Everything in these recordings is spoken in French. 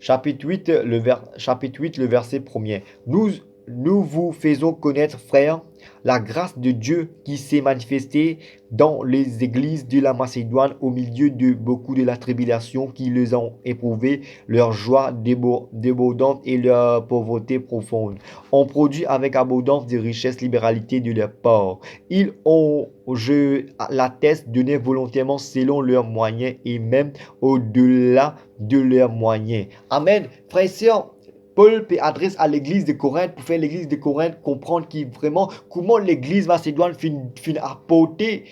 chapitre 8, le verset premier. Nous vous faisons connaître, frères, la grâce de Dieu qui s'est manifestée dans les églises de la Macédoine au milieu de beaucoup de la tribulation qui les ont éprouvées, leur joie débordante et leur pauvreté profonde. On produit avec abondance des richesses, libéralité de leur part. Ils ont, je l'atteste, donné volontairement selon leurs moyens et même au-delà de leurs moyens. Amen. Frères et sœurs, Paul adresse à l'église de Corinthe pour faire l'église de Corinthe comprendre qui vraiment comment l'église macédoine finit à porter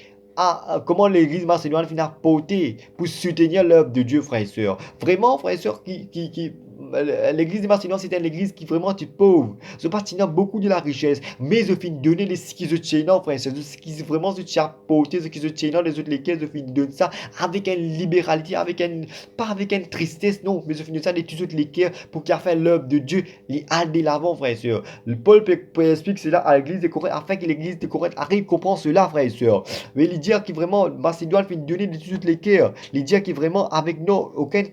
comment l'église macédoine finit à porter pour soutenir l'œuvre de Dieu, frères et sœurs. Vraiment, frères et sœurs, l'église de Macédoine, c'était une église qui vraiment est pauvre. Je pas beaucoup de la richesse, mais je finis donner les ce qui se tiennent, frères et sœurs, ce qui vraiment se tient à porter, ce qui se tiennent les autres lesquels je finis donner ça avec une libéralité, pas avec une tristesse, non, mais je finis ça de tous les cœurs pour qu'il a fait l'œuvre de Dieu, il a de l'avant, frères et sœurs. Paul explique cela à l'église de Corinthe afin que l'église de Corinthe arrive à comprendre cela, frères et sœurs. Mais il dit que vraiment, Macédoine finit donner de tous les cœurs. Il dit que vraiment, avec nous, aucune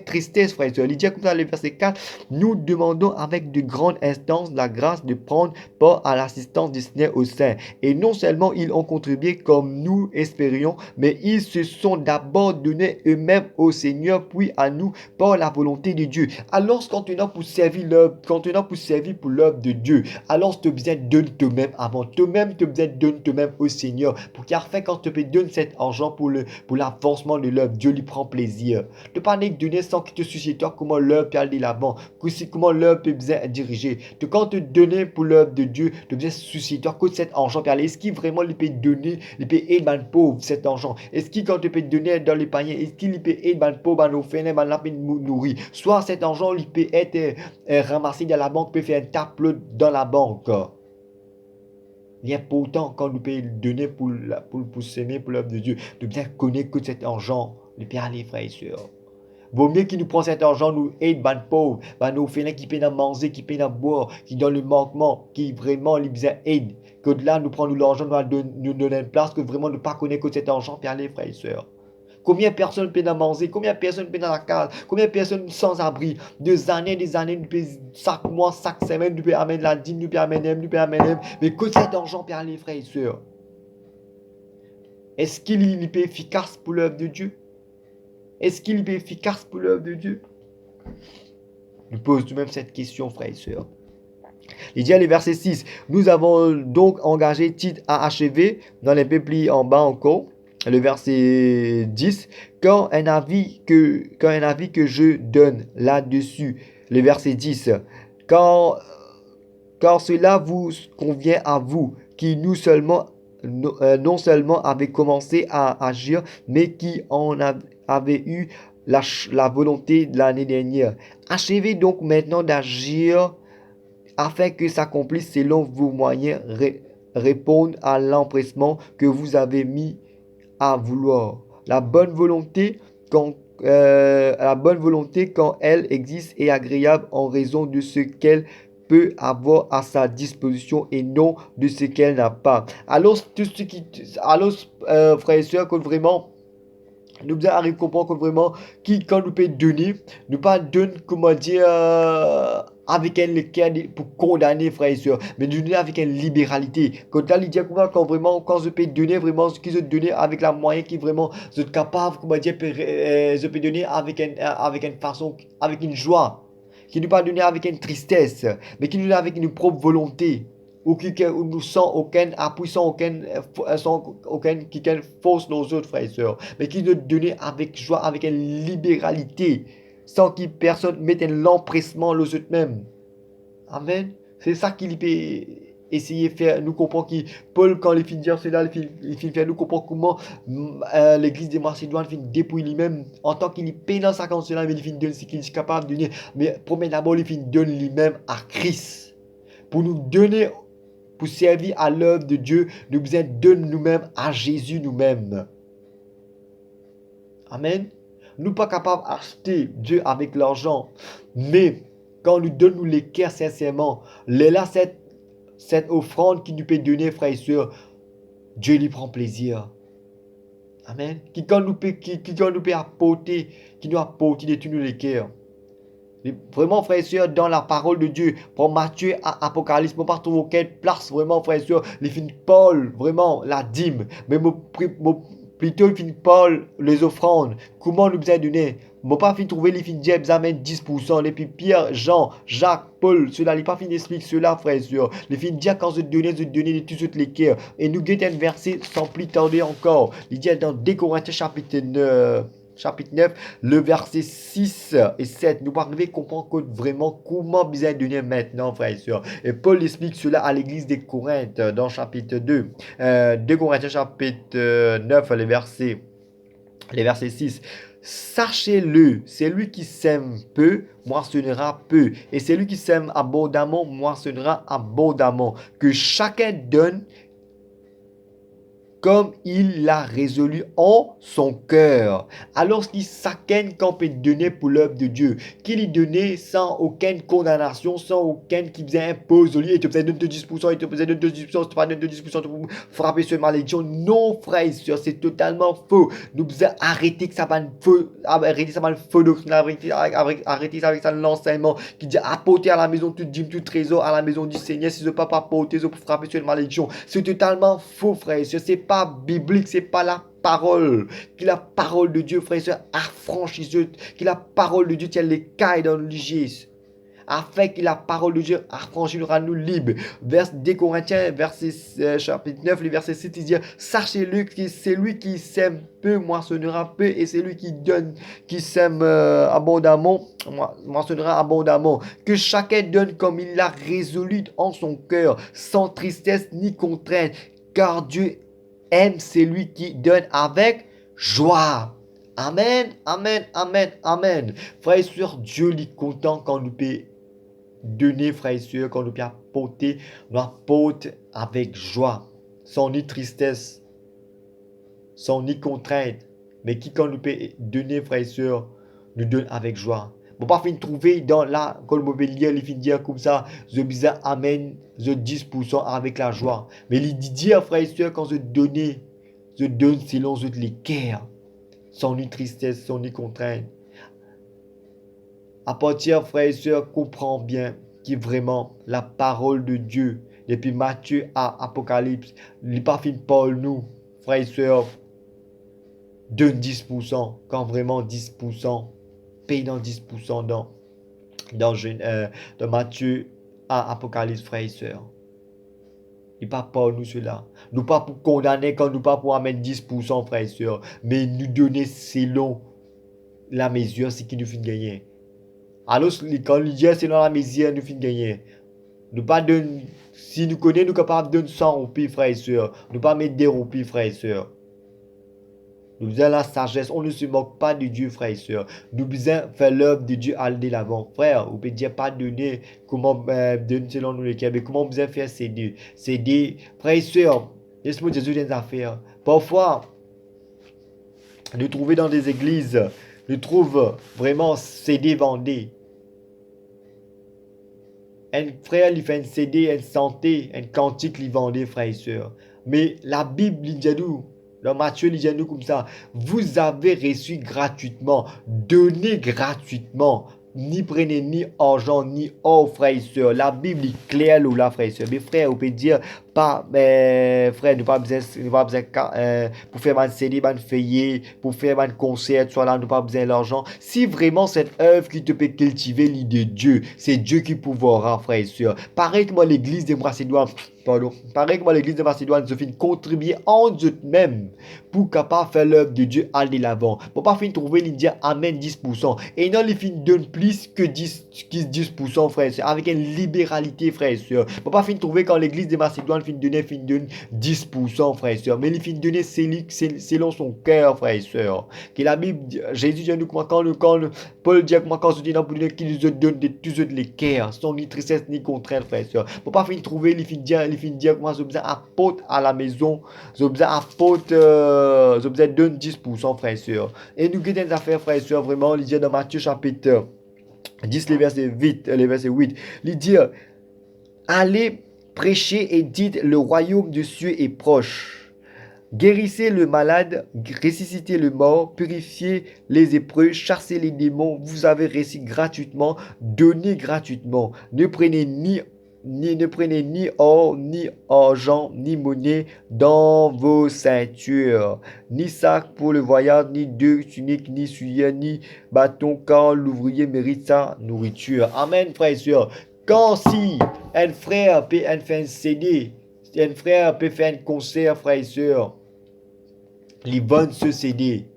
tristesse, frères et sœurs. Il dit comme ça, le verset 4, nous demandons avec de grandes instances la grâce de prendre part à l'assistance du Seigneur au sein. Et non seulement ils ont contribué comme nous espérions, mais ils se sont d'abord donnés eux-mêmes au Seigneur, puis à nous par la volonté de Dieu. Alors, quand tu es pour servir l'œuvre, quand tu es pour servir pour l'œuvre de Dieu, alors tu as besoin de donner toi-même avant. Toi-même, tu as besoin de donner toi-même au Seigneur. Pour qu'il fait quand tu peux donner cet argent pour l'avancement de l'œuvre, Dieu lui prend plaisir. Tu pas donner sans que tu suscites toi comment l'œuvre peut aller l'avant, comment l'œuvre peut bien diriger. Quand tu donnes pour l'œuvre de Dieu, tu besoin susciter toi que cet argent peut aller. Est-ce qu'il vraiment il peut donner, il peut aider les pauvres cet argent? Est-ce qu'il quand tu peux donner dans les paniers, est-ce qu'il peut aider les pauvres, les orphelins, les nourrir? Soit cet argent il peut être ramassé dans la banque, peut faire un tape dans la banque. Il est important quand nous pouvons donner pour s'aimer pour l'œuvre de Dieu, de bien connaître que cet argent, il peut aller, frères et sœurs. Vaut mieux qu'il nous prenne cet argent, nous aide les pauvres, nos félins qui peuvent manger, qui peuvent boire, qui dans le manquement, qui vraiment les besoin aide. Que de là, nous prenons l'argent, nous donner une place, que vraiment ne pas connaître que cet argent peut aller, frères et sœurs. Combien de personnes peuvent manger, combien de personnes peuvent dans la case, combien de personnes sans abri, des années, chaque mois, chaque semaine, nous pouvons amener la dîme, nous pouvons amener, mais que cet argent peut aller, frères et sœurs. Est-ce qu'il est efficace pour l'œuvre de Dieu? Est-ce qu'il est efficace pour l'œuvre de Dieu? Nous posons tout de même cette question, frères et sœurs. Il dit à le verset 6, nous avons donc engagé Tite à achever, dans les peuples en bas encore, le verset 10, quand un avis que je donne là-dessus, le verset 10, car cela vous convient à vous, qui non seulement avez commencé à agir, mais qui en avez eu la volonté de l'année dernière. Achevez donc maintenant d'agir afin que s'accomplisse selon vos moyens, répondre à l'empressement que vous avez mis à vouloir. La bonne volonté, quand elle existe, est agréable en raison de ce qu'elle peut avoir à sa disposition et non de ce qu'elle n'a pas. Alors, frères et sœurs, que vraiment, nous devons arriver à comprendre que vraiment, quand nous peut donner, nous pas donner, comment dire, avec un cœur pour condamner, frères et sœurs, mais nous donner avec une libéralité. Quand là, il dit quand vraiment, quand je peux donner vraiment ce que je donner avec la moyen qui vraiment, je suis capable, comment dire, je peux donner avec une façon, avec une joie, qui ne pas donner avec une tristesse, mais qui nous donne avec une propre volonté ou qui nous sans aucun appui, sans aucune qui force nos autres frères et sœurs, mais qui nous donne avec joie, avec une libéralité, sans que personne mette l'empressement aux autres mêmes. Amen. C'est ça qu'il peut essayer de faire. Nous comprenons que Paul, quand il finit de dire cela, il finit de faire, nous comprenons comment l'église de Macédoine finit dépouiller lui-même en tant qu'il est pénal dans sa conscience, mais il finit de donner ce qu'il est capable de donner. Mais premier d'abord, il finit de donner lui-même à Christ. Pour nous donner, pour servir à l'œuvre de Dieu, nous besoin de nous-mêmes à Jésus nous-mêmes. Amen. Nous pas capables d'acheter Dieu avec l'argent, mais quand nous donnons les cœurs sincèrement, là cette offrande qui nous peut donner, frères et sœurs, Dieu lui prend plaisir. Amen. Qui quand nous peut apporter, qui nous apporte de tous les cœurs. Vraiment, frères et sœurs, dans la parole de Dieu, pour Matthieu à Apocalypse, pour pas trouver aucune place, vraiment, frères et sœurs, les films Paul, vraiment, la dîme, mais plutôt les films Paul, les offrandes, comment nous besoin donner? Moi, pas fin trouver les films Dieu, amène 10%, les puis Pierre, Jean, Jacques, Paul, cela, les pas fin explique cela, frères et sœurs. Les films Dieu, quand je donnais de tous les cœurs. Et nous guettons un verset sans plus tarder encore. Il dit dans 2 Corinthiens chapitre 9, le verset 6 et 7, nous arriver à comprendre vraiment comment besoin donner maintenant, frères et sœurs. Et Paul explique cela à l'église des Corinthes dans chapitre 2. 2 Corinthiens chapitre 9, les versets 6. Sachez-le, celui qui sème peu, moissonnera peu. Et celui qui sème abondamment, moissonnera abondamment. Que chacun donne comme il l'a résolu en son cœur. Alors qu'il s'accène qu'on peut donner pour l'œuvre de Dieu, qu'il y donnait sans aucune condamnation, sans aucun qui faisait impose au lieu, il te faisait de 10%, il te faisait de 10%, tu pas de 10%, tu frapper sur malédiction. Non, frère et soeur, c'est totalement faux. Nous devons arrêter que ça va faux, arrêter ça va le faux doctrine, arrêter ça avec ça l'enseignement qui dit apporter à la maison tout dîme, tout trésor à la maison du Seigneur, si je ne peux pas apporter, je peux frapper sur une malédiction. C'est totalement faux, frère et soeur, c'est pas biblique, c'est pas la parole. Que la parole de Dieu, frère et soeur, affranchisse, que la parole de Dieu tienne les cailles dans le ligis. Afin que la parole de Dieu affranchira nous libres. Vers 2 Corinthiens, chapitre 9, le verset 7, il dit sachez-le que celui qui sème peu moissonnera peu, et celui qui donne, qui sème abondamment, moissonnera abondamment. Que chacun donne comme il l'a résolu en son cœur, sans tristesse ni contrainte, car Dieu aime celui qui donne avec joie. Amen, amen, amen, amen. Frères et sœurs, Dieu est content quand nous peut donner, frères et sœurs, quand nous peut apporter, nous apporte avec joie, sans ni tristesse, sans ni contrainte, mais qui quand nous peut donner, frères et sœurs, nous donne avec joie. Bon, pas fin trouver dans la, quand le mobilier, il finit dire comme ça, je bizarre amène, je 10% avec la joie. Mais il dit dire, frères et sœurs, quand je donne selon je les cœurs, sans ni tristesse, sans ni contrainte. À partir, frères et sœurs, comprends bien que vraiment la parole de Dieu, depuis Matthieu à Apocalypse, il n'est pas fin Paul nous, frères et sœurs, donne 10%, quand vraiment 10%, paye dans 10% dans Matthieu à Apocalypse, frères et sœurs. Il n'est pas pour nous cela. Nous pas pour condamner, quand nous pas pour amener 10%, frères et sœurs, mais nous donner selon la mesure, ce qui nous fait gagner. Alors, quand nous disons selon la mesure, nous fait gagner. Nous pas donner, si nous connaissons, nous sommes capables de donner 100 roupies, frères et sœurs. Nous pas mettre des roupies, frères et sœurs. Nous besoin la sagesse. On ne se moque pas de Dieu, frères et sœurs. Nous besoin faire l'œuvre de Dieu à l'avant. Frère, vous pouvez dire pas donner comment donner selon nous les cœurs, mais comment besoin faire céder. Céder, frères et sœurs, laisse-moi Jésus des affaires. Parfois, nous trouvons dans des églises, nous trouvons vraiment céder, vendez. Un frère, il fait un CD, une santé, un cantique, il vendait, frères et sœurs. Mais la Bible, il dit nous, dans Matthieu, il dit nous comme ça, vous avez reçu gratuitement, donnez gratuitement, ni prenez ni argent, ni or, frères et sœurs. La Bible est claire là, frères et sœurs. Mais frère, vous pouvez dire, pas, mais frère, nous pas besoin, pour faire un CD, un feuillet, pour faire un concert, soit là, nous pas besoin d'argent. Si vraiment cette œuvre qui te peut cultiver l'idée de Dieu, c'est Dieu qui pourvoira, frère et sœurs. Pareil que moi, l'église de Macédoine, pareil que moi, l'église de Macédoine, je finis contribuer en eux-mêmes pour capable faire l'œuvre de Dieu aller l'avant. Pour pas finir trouver l'Indien amène 10%. Et non, les filles donnent plus que 10%, frère et sœurs, avec une libéralité, frère et sœurs. Pour pas finir trouver quand l'église de Macédoine finit donne 10%, frère et sœurs. Mais les filles donner selon son cœur, frère et sœurs. Que la Bible, Jésus dit nous quand Paul dit comment quand se dit dans pour donner qu'il nous donne de tous les cœurs, sans ni tristesse ni contrainte, frère et sœurs. Pour pas finir trouver les filles dire comment je besoin apporte à la maison, je besoin apporte, je besoin donne 10%, frère et sœurs. Et nous guidons des affaires, frère et sœurs, vraiment, il dit dans Matthieu chapitre 10, les versets 8, il dit allez prêcher et dites le royaume de Dieu est proche. Guérissez le malade, ressuscitez le mort, purifiez les épreux, chassez les démons. Vous avez réussi gratuitement, donnez gratuitement. Ne prenez ni or, ni argent, ni monnaie dans vos ceintures, ni sac pour le voyage, ni deux tuniques, ni souliers, ni bâton, car l'ouvrier mérite sa nourriture. Amen, frères et sœurs. Quand si un frère peut faire un CD, un frère peut faire un concert, frères et sœurs, ils vendent ce CD.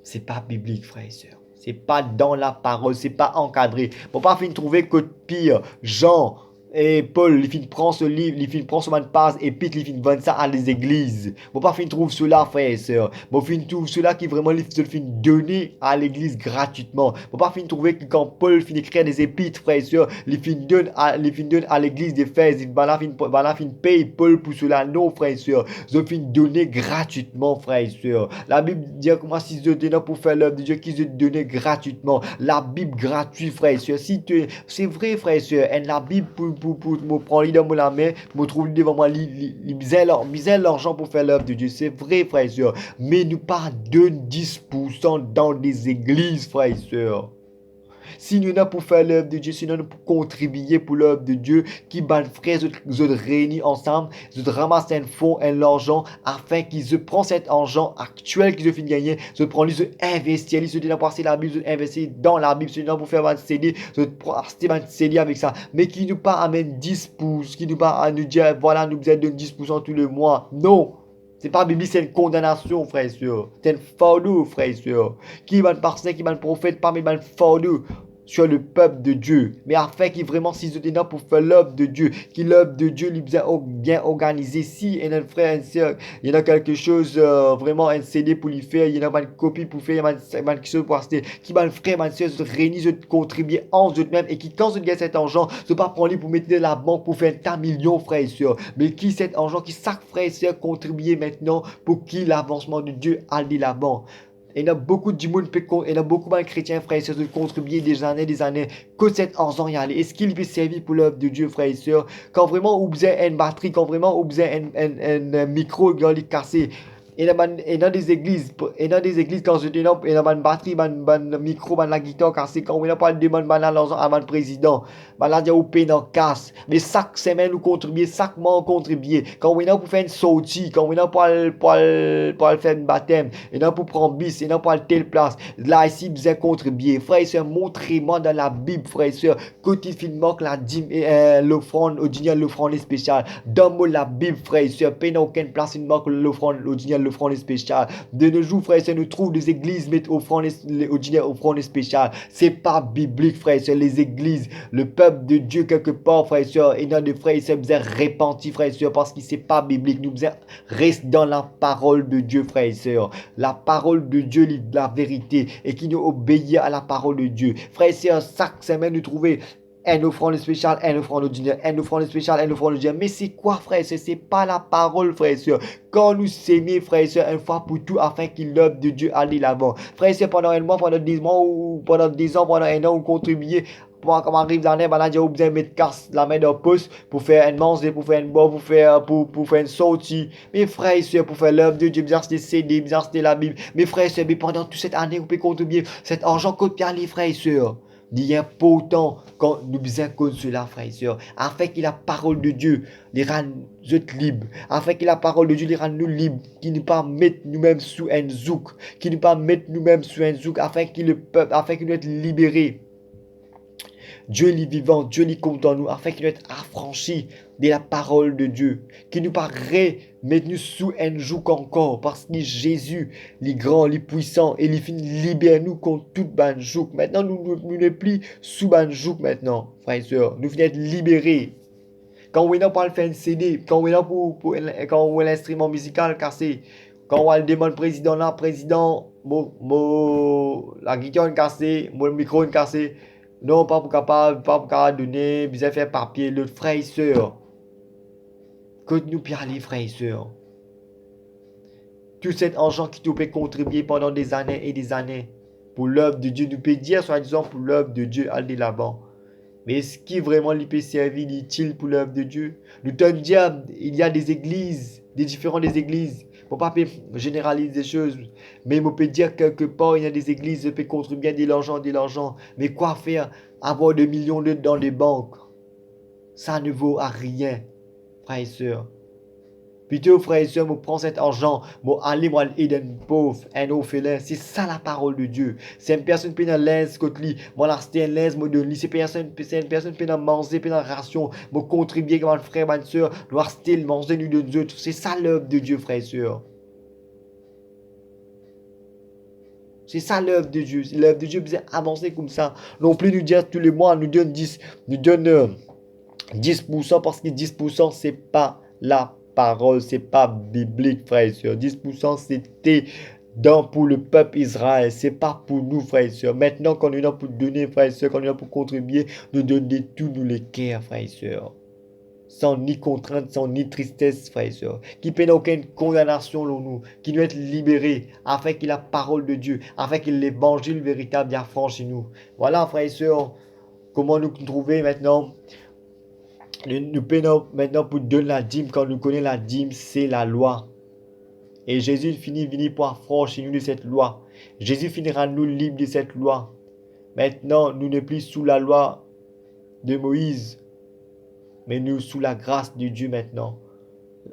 C'est pas biblique, frères et sœurs. C'est pas dans la parole, c'est pas encadré. Bon, pas fin trouver que pire, Jean et Paul, ils finissent prendre ce livre, ils finissent prendre ce man passe et puis ils finissent vendre ça à les églises. Bon, pas fin trouve cela, frères et sœurs. Bon, fin trouve cela qui vraiment les fin donner à l'église gratuitement. Bon, pas fin trouver que quand Paul finit écrire des épîtres, frères et sœurs, les fin donne à l'église d'Éphèse, ils fin paye Paul pour cela. Non, frères et sœurs, ils fin donner gratuitement, frères et sœurs. La Bible dit comment si je donne pour faire l'œuvre de Dieu, qu'ils se donnaient gratuitement. La Bible gratuite, frères et sœurs. C'est vrai, frères et sœurs, et la Bible pour me prendre dans la main, me trouver devant moi, misère l'argent pour faire l'œuvre de Dieu. C'est vrai, frères et sœurs. Mais nous pas de 10% dans des églises, frères et sœurs. Si nous n'avons pour faire l'œuvre de Dieu, si nous n'avons pour contribuer pour l'œuvre de Dieu, qui ban frères, ils réunis ensemble, ils ramassent un fonds, un argent, afin qu'ils se prennent cet argent actuel qu'ils ont fini de gagner, ils se prennent, ils investir, ils se donnent passer la Bible, ils investir dans la Bible, ils pour faire un CD, ils acheter un CD avec ça, mais qui nous pas amène 10 pouces, qui nous pas à nous dire, voilà, nous besoin de 10% tous les mois. Non! C'est pas biblique, c'est une condamnation, frère et sœurs. C'est un fardeau, frère et sœurs. Qui va passer, qui va prophète, parmi les fardeau sur le peuple de Dieu, mais afin qu'il vraiment s'ils sont pour faire l'œuvre de Dieu, qu'il l'œuvre de Dieu lui bien organisé. Si il y a un frère, une sœur, il y a quelque chose vraiment un CD pour lui faire, il y a une copie pour faire, il y a quelque chose pour acheter, qui va le frère, une sœur, se réunir, se contribuer en eux-mêmes et qui quand se gagne cet argent, se pas prendre pour mettre de la banque pour faire un million, frère et sœur, mais qui cet argent, qui chaque frère et sœur contribuer maintenant pour qu'il l'avancement de Dieu aille l'avant. Il y a beaucoup de monde, il y a beaucoup de chrétiens, frères et sœurs, de contribuer des années, que cet argent y aller. Est-ce qu'il peut servir pour l'œuvre de Dieu, frères et sœurs? Quand vraiment, vous avez une batterie, quand vraiment, vous avez un micro qui est cassé, et dans des églises, quand je dis non, il y a une batterie, un micro, la guitare cassée, quand on pas demande l'argent à un président, là, il y a un pain dans casse. Mais chaque semaine, nous contribuons, chaque mois, on contribue. Quand on est pour faire une sortie, quand on est pour faire un baptême, et non pour prendre bis, et non pour aller telle place, là, ici, vous avez contribué. Frères et sœurs, montrez-moi dans la Bible, frères et sœurs, quotidiennement que la dîme, l'offrande, l'offrande spéciale. Dans la Bible, frères et sœurs, pas dans aucune place, il manque l'offrande, l'offrande spéciale. De nos jours, frères et sœurs, nous trouvons des églises mettent offrande spéciale. C'est pas biblique, frères et sœurs. Les églises, le peuple de Dieu quelque part, frères et sœurs, et non de frères et sœurs, vous êtes repentis, frères et sœurs, parce que c'est pas biblique. Nous reste dans la parole de Dieu, frères et sœurs. La parole de Dieu, la vérité, et qui nous obéit à la parole de Dieu. Frères et sœurs, chaque semaine, nous trouvons un offrande spéciale, un offrande ordinaire, un offrande spéciale, un offrande ordinaire. Mais c'est quoi, frère et sœurs? C'est pas la parole, frère et sœurs. Quand nous s'aimer, frère et sœurs, une fois pour tout, afin qu'il l'œuvre de Dieu aille l'avant. Frère et sœurs, pendant un mois, pendant 10 mois, ou pendant 10 ans, pendant un an, vous contribuez. Quand on arrive dans l'année, là, j'ai besoin de mettre casse la main dans le pouce pour faire un manger, pour faire une boire, pour faire une sortie. Mes frères et sœurs, pour faire l'œuvre de Dieu, bien acheter CD, bien acheter la Bible. Mes frères et sœurs, mais pendant toute cette année, vous pouvez contribuer. Cet argent coûte bien les frères et sœurs. Il y a important quand nous besoin de cela, frères et sœurs, afin que la parole de Dieu les rende libres, afin que la parole de Dieu les rende nous libres, qui ne pas mettre nous-mêmes sous un zouk, qui ne pas mettre nous-mêmes sous un zouk, afin que le peuple, afin que nous être libérés. Dieu est vivant, Dieu est compte en nous, afin qu'il nous être affranchi de la parole de Dieu, qui nous paraît mettre nous sous un joug encore, parce que Jésus, les grands, les puissants, et les fins libère nous contre toute ban joug. Maintenant, nous ne plus sous ban joug maintenant, frères et sœurs. Nous venons être libérés. Quand on est pour faire un CD, quand on est quand on est l'instrument musical cassé, quand on demande président là, président, la guitare est cassée, le micro est cassé. Non, pas pour capable donner, vous avez fait papier, le frère et sœur. Que nous parler, frères et sœurs. Tout cet argent qui nous peut contribuer pendant des années et des années pour l'œuvre de Dieu, nous peut dire, soi-disant, pour l'œuvre de Dieu, aller là-bas. Mais est-ce qui vraiment lui peut servir utile pour l'œuvre de Dieu? Nous te disons, il y a des églises, des différentes des églises. Pour pas généraliser des choses. Mais on peut dire quelque part, il y a des églises qui peuvent contribuer de l'argent. Mais quoi faire? Avoir des millions dans les banques. Ça ne vaut à rien, frères et sœurs. Plutôt, frères et sœurs, moi prends cet argent, moi aller moi aider un pauvre, un orphelin. C'est ça la parole de Dieu. C'est une personne qui dans l'aise côté lui, moi l'acheter un l'aise, moi donner. C'est une personne qui dans manger, qui dans ration, moi contribuer comme un frère, ma sœur, doit acheter le manger nous de autres. C'est ça l'œuvre de Dieu, frères et sœurs. C'est ça l'œuvre de Dieu. L'œuvre de Dieu besoin avancer comme ça. Non plus nous dire tous les mois, nous donne 10, nous donne 10% parce que 10% c'est pas la parole, c'est pas biblique, frères et sœurs. 10% c'était pour le peuple Israël, c'est pas pour nous, frères et sœurs. Maintenant qu'on est là pour donner, frères et sœurs, qu'on est là pour contribuer, nous donner tout nous les cœurs, frères et sœurs. Sans ni contrainte, sans ni tristesse, frères et sœurs. Qui peine aucune condamnation en nous, qui doit être libéré, afin qu'il la parole de Dieu, afin qu'il l'évangile véritable y affranchisse nous. Voilà, frères et sœurs, comment nous trouver maintenant. Nous payons maintenant pour donner la dîme. Quand nous connaissons la dîme, c'est la loi. Et Jésus finit pour affranchir nous de cette loi. Jésus finira nous libres de cette loi. Maintenant, nous ne plus sous la loi de Moïse, mais nous sous la grâce de Dieu maintenant.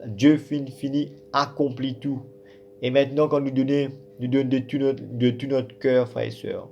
Dieu finit, accomplit tout. Et maintenant, quand nous donne de tout notre cœur, frères et sœurs.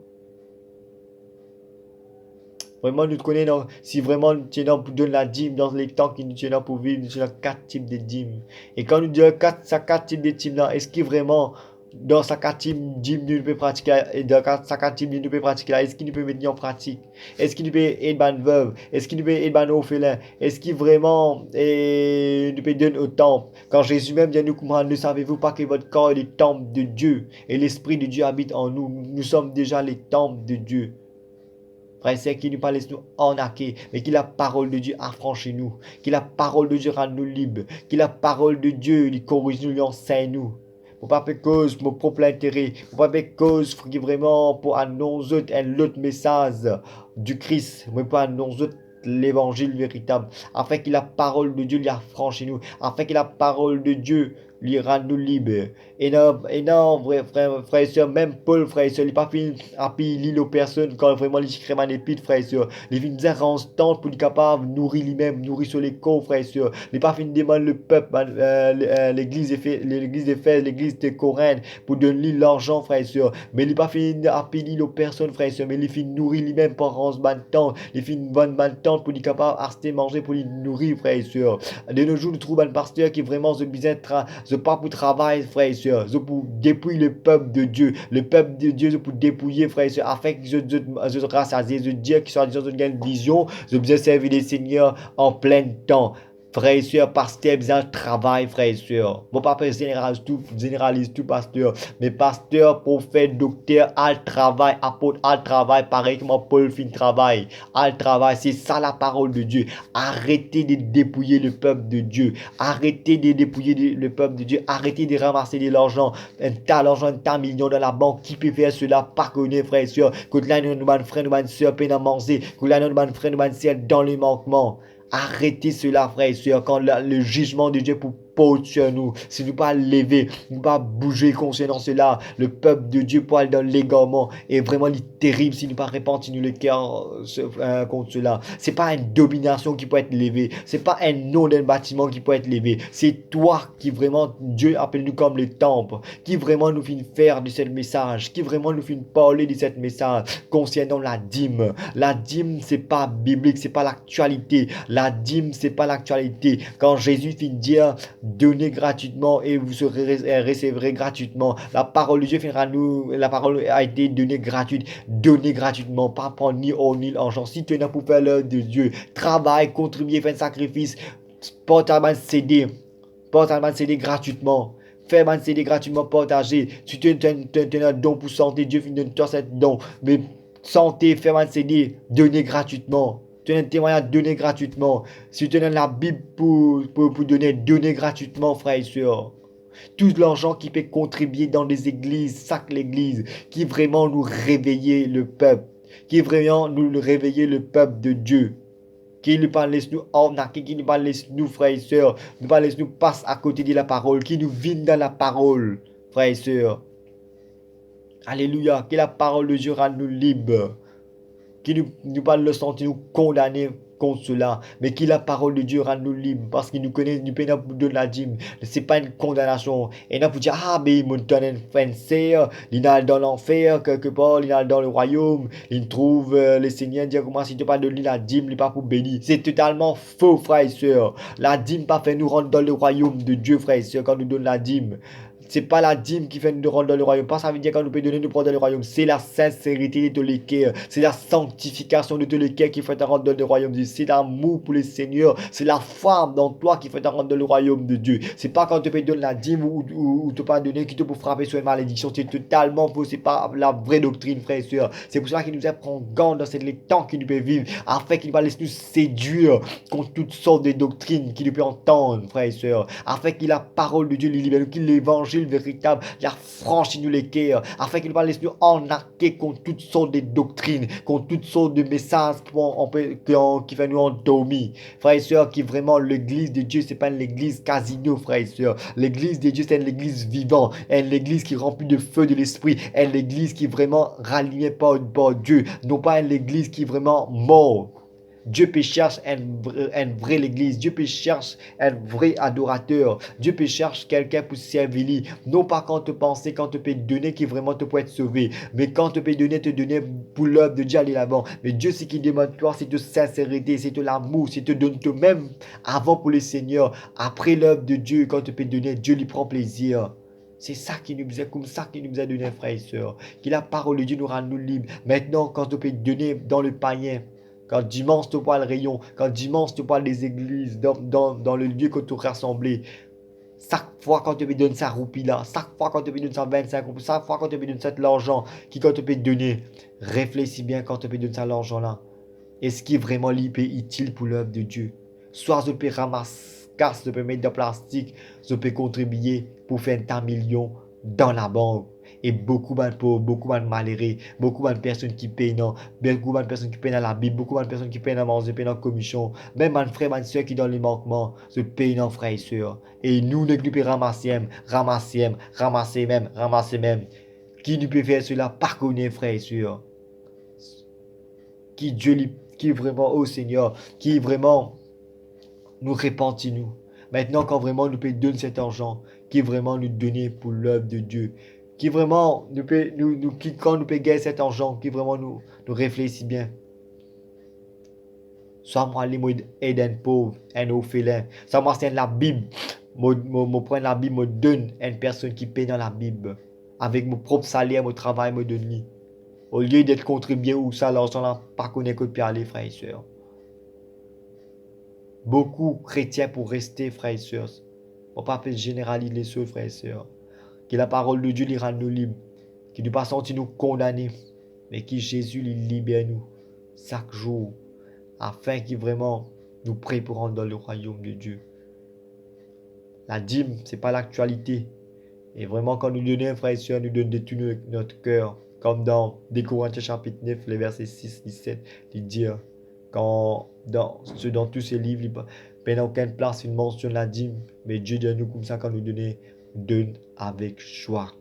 Vraiment, nous connaissons, si vraiment nous tenons pour donner la dîme dans les temps qui nous tenons pour vivre, nous tenons 4 types de dîmes. Et quand nous disons 4 types de dîmes là, est-ce que vraiment, dans sa 4 types de dîmes, nous pouvons pratiquer, et dans sa 4 types de dîmes, nous pouvons pratiquer là, est-ce qu'il nous peut mettre en pratique? Est-ce qu'il nous peut aider une veuve? Est-ce qu'il nous peut aider un orphelin? Est-ce qu'il vraiment nous peut donner au temple? Quand Jésus même dit nous comprendre, ne savez-vous pas que votre corps est le temple de Dieu et l'Esprit de Dieu habite en nous? Nous sommes déjà les temples de Dieu. Frère et sœur, qui nous pas laisse nous arnaquer, mais qui la parole de Dieu affranchit nous, qui la parole de Dieu rend nous libres, qui la parole de Dieu lui corrige nous, lui enseigne nous. Pour pas faire cause pour mon propre intérêt, pour pas faire cause qui vraiment pour annoncer un autre message du Christ, mais pour annoncer l'évangile véritable, afin que la parole de Dieu lui affranchit nous, afin que la parole de Dieu lui rend nous libres. Et non, frère et soeur, même Paul, frère et soeur, il n'a pas fini à payer aux personnes quand vraiment il écrit un épître, frère et soeur. Il vient dire en temps pour être capable de nourrir lui-même, nourrir sur les corps, frère et soeur. Il n'a pas fini de demander le peuple, l'église d'Éphèse, l'église de Corinthe, pour donner l'argent, frère et soeur. Mais il n'a pas fini à payer aux personnes, frère et soeur, mais il finit de nourrir lui-même pendant ce temps. Il finit une bonne temps pour être capable d'acheter, manger, pour lui nourrir, frère et soeur. De nos jours, nous trouvons un pasteur qui est vraiment ce besoin de pas pour travail, frère et soeur, je pour dépouiller le peuple de Dieu, je pour dépouiller, frère et soeur, afin que je rassasier, je dire qu'ils soit disant une vision, je besoin servir les seigneurs en plein temps. Frère et soeur, pasteur, besoin de travail, frère et soeur. Mon papa généralise tout, pasteur. Mais pasteur, prophète, docteur, al travail, apôtre, al travail, pareil que Paul fin travail. Al travail, c'est ça la parole de Dieu. Arrêtez de dépouiller le peuple de Dieu. Arrêtez de dépouiller le peuple de Dieu. Arrêtez de ramasser de l'argent. Un tas d'argent, un tas de millions dans la banque. Qui peut faire cela? Pas connaître, frère et soeur. Que là, nous, frère, nous, soeur, peine à manger. Que là, nous, frère, nous, soeur, dans les manquements. Arrêtez cela, frère et soeur, quand le jugement de Dieu pour sur nous, si nous pas lever, nous pas bouger concernant cela, le peuple de Dieu pour aller dans l'égarement est vraiment terrible si nous pas repentir nous le cœur contre cela. C'est pas une domination qui peut être levée, c'est pas un nom d'un bâtiment qui peut être levé, c'est toi qui vraiment Dieu appelle nous comme le temple, qui vraiment nous fait faire de ce message, qui vraiment nous fait parler de ce message concernant la dîme. La dîme c'est pas biblique, c'est pas l'actualité. La dîme c'est pas l'actualité. Quand Jésus finit de dire donnez gratuitement et vous recevrez gratuitement. La parole de Dieu finira nous, la parole a été donnée gratuite. Donnez gratuitement, pas prendre ni or ni l'argent. Si tu es là pour faire l'œuvre de Dieu, travaille, contribue, fais un sacrifice, porte un CD gratuitement. Fais un CD gratuitement partagé. Si tu as un don pour santé, Dieu finit de te donner cet don. Mais santé, fais un CD, donnez gratuitement. Tu as un témoignage, donner gratuitement. Si tu as la Bible pour donner gratuitement, frère et soeur. Tout l'argent qui peut contribuer dans les églises, chaque église, qui vraiment nous réveiller le peuple. qui vraiment nous réveiller le peuple de Dieu, qui ne pas laisse nous arnaquer, qui ne pas laisse nous, frères et sœurs, ne pas laisse nous passer à côté de la parole, qui nous vide dans la parole, frères et sœurs. Alléluia, que la parole de Dieu rende nous libres, qui nous pas le sentir nous condamner contre cela, mais qui la parole de Dieu rend nous libres, parce qu'il nous connaît, nous payons pour donner la dîme. Ce n'est pas une condamnation. Et nous pour dire, ah, mais mon tonne frère, il est dans l'enfer, quelque part, il est dans le royaume, il trouve le Seigneur dire comment si tu pas donner la dîme, il n'est pas pour bénir. C'est totalement faux, frères et sœurs. La dîme pas fait nous rentrer dans le royaume de Dieu, frères et sœurs, quand nous donne la dîme. C'est pas la dîme qui fait nous rentrer dans le royaume. Pas ça veut dire qu'on nous peut donner nous prendre dans le royaume. C'est la sincérité de l'équerre. C'est la sanctification de l'équerre qui fait te rentrer dans le royaume de Dieu. C'est l'amour pour le Seigneur. C'est la foi dans toi qui fait te rentrer dans le royaume de Dieu. C'est pas quand tu peux donner la dîme ou te pas donner qui te peut frapper sur une malédiction. C'est totalement faux. C'est pas la vraie doctrine, frères et sœurs. C'est pour cela qu'il nous apprend gant dans ces temps qu'il nous peut vivre. Afin qu'il va laisser nous séduire contre toutes sortes de doctrines qu'il peut entendre, frères et sœurs. Afin qu'il la parole de Dieu lui libère, qu'il l'évangile véritable, il a franchi nous les cœurs, afin qu'il va laisser nous enarquer contre toutes sortes de doctrines, contre toutes sortes de messages qui fait nous endormir. Frères et sœurs, qui vraiment l'église de Dieu, c'est pas une église casino, frères et sœurs. L'église de Dieu, c'est une église vivante, une église qui est remplie de feu de l'esprit, une église qui est vraiment ralliée par Dieu, non pas une église qui est vraiment morte. Dieu peut chercher un vrai l'église. Dieu peut chercher un vrai adorateur. Dieu peut chercher quelqu'un pour servir lui. Non pas quand tu penses, quand tu peux donner qui vraiment te peut être sauvé. Mais quand tu peux donner, te donner pour l'œuvre de Dieu aller l'avant. Mais Dieu, ce qui demande toi, c'est de sincérité, c'est de l'amour, c'est de donner toi-même avant pour le Seigneur. Après l'œuvre de Dieu, quand tu peux donner, Dieu lui prend plaisir. C'est ça qui nous a, comme ça qui nous a donné, frères et sœurs. Que la parole de Dieu nous rend nous libres. Maintenant, quand tu peux donner dans le païen, quand dimanche tu parles rayon, quand dimanche tu parles des églises, dans le lieu que tu rassemblé, chaque fois quand tu peux donner ça roupie là, chaque fois quand tu peux donner ça 25 roupies, chaque fois quand tu peux donner ça l'argent, qui quand tu peux donner, réfléchis bien quand tu peux donner ça l'argent là. Est-ce qui est vraiment utile pour l'œuvre de Dieu? Soit je peux ramasser, casse, je peux mettre de plastique, je peux contribuer pour faire un million dans la banque. Et beaucoup de pauvres, beaucoup de malheureux, beaucoup de personnes qui payent non, beaucoup de personnes qui payent dans la Bible, beaucoup de personnes qui payent dans manger, payent dans la commission, même mes frères, mes soeurs qui donnent les manquements, se payent dans frères et sœurs. Et nous, nous pouvons ramasser même. Qui nous peut faire cela? Pas connaître frères et sœurs. Qui Dieu, qui vraiment, oh Seigneur, qui vraiment nous repentit nous. Maintenant, quand vraiment nous peut donner cet argent, qui vraiment nous donner pour l'œuvre de Dieu, qui vraiment nous peut, quand nous peut gagner cet argent, qui vraiment nous réfléchit bien. Soit moi, aller aider un pauvre, un orphelin. Soit moi, c'est la Bible. Je prends la Bible, me donne à une personne qui paye dans la Bible. Avec mon propre salaire, mon travail, me donne. Au lieu d'être contribué ou ça, l'argent là, pas connaître que de aller, frères et sœurs. Beaucoup chrétiens pour rester, frères et sœurs. Pour pas faire généraliser les choses, frères et sœurs. Que la parole de Dieu les rende nous libres. Qu'il ne pas sentir nous condamner. Mais que Jésus les libère nous. Chaque jour. Afin qu'il vraiment nous prête pour rentrer dans le royaume de Dieu. La dîme, ce n'est pas l'actualité. Et vraiment, quand nous donnons, frères et sœurs, nous donnons de tout notre cœur. Comme dans 2 Corinthiens chapitre 9, les versets 6, 17, il dit, quand dans tous ces livres, il n'y a aucune place, il mentionne la dîme. Mais Dieu dit à nous comme ça, quand nous donnons, donne avec joie.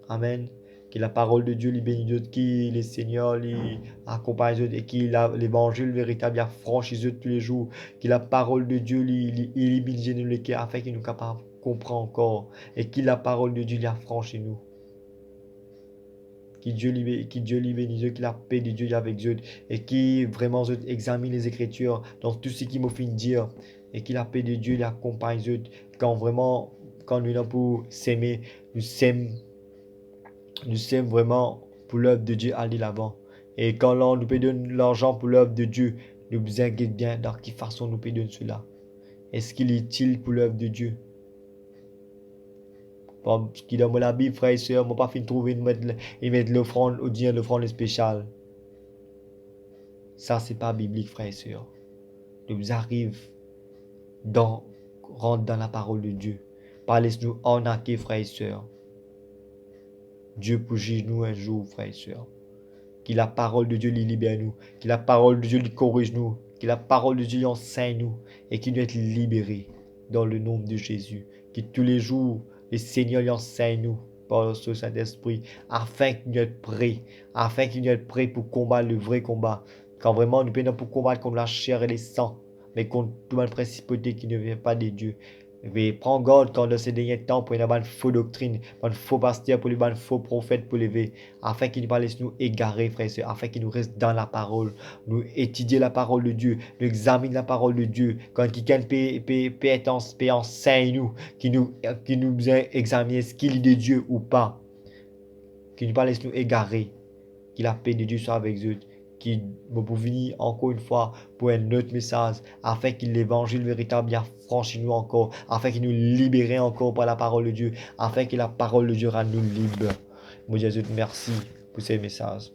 Amen. Que la parole de Dieu, les bénit d'autres, qui les seigneurs, les accompagne eux, et qui l'évangile véritable, a franchi eux tous les jours. Que la parole de Dieu, il illumine nous les cœurs, afin qu'il nous capable de comprendre encore. Et que la parole de Dieu, il a franchi nous. Qui Dieu lui bénisse, qui la paix de Dieu avec eux, et qui vraiment examine les Écritures dans tout ce qu'il m'a fait dire, et qui la paix de Dieu l'accompagne eux, quand vraiment, quand nous sommes pour s'aimer, nous sommes vraiment pour l'œuvre de Dieu aller l'avant. Et quand nous peut donner l'argent pour l'œuvre de Dieu, nous nous inquiétons bien dans quelle façon nous peut donner cela. Est-ce qu'il est utile pour l'œuvre de Dieu? Parce qu'il dans la Bible, frère et sœur, je n'ai pas fini de trouver et mettre l'offrande au Dieu, l'offrande spéciale. Ça, c'est pas biblique, frère et sœur. Nous arrivons rentre dans la parole de Dieu. Pas laisse-nous arnaquer, frère et sœur. Dieu pour juger nous un jour, frère et sœur. Que la parole de Dieu lui libère nous. Que la parole de Dieu lui corrige nous. Que la parole de Dieu lui enseigne nous. Et qu'il nous être libérés dans le nom de Jésus. Que tous les jours, le Seigneur lui enseigne nous par ce Saint-Esprit, afin qu'il nous être prêts, afin qu'il nous être prêts pour combattre le vrai combat. Quand vraiment nous prenons pour combattre contre la chair et les sangs, mais contre toute la principauté qui ne vient pas de Dieu. Mais prends garde quand dans ces derniers temps pour une fausse doctrine, pour une faux pasteur, pour une faux prophète pour lever, afin qu'il ne pas laisse nous égarer, frères et sœurs, afin qu'il nous reste dans la parole, nous étudier la parole de Dieu, nous examiner la parole de Dieu, quand quelqu'un peut enseigne nous, qui nous examiner ce qu'il est de Dieu ou pas, qu'il ne pas laisse nous égarer, que la paix de Dieu soit avec eux, qui me pour venir encore une fois pour un autre message, afin que l'évangile véritable bien franchisse nous encore, afin qu'il nous libère encore par la parole de Dieu, afin que la parole de Dieu rende nous libres. Mon Dieu, merci pour ces messages.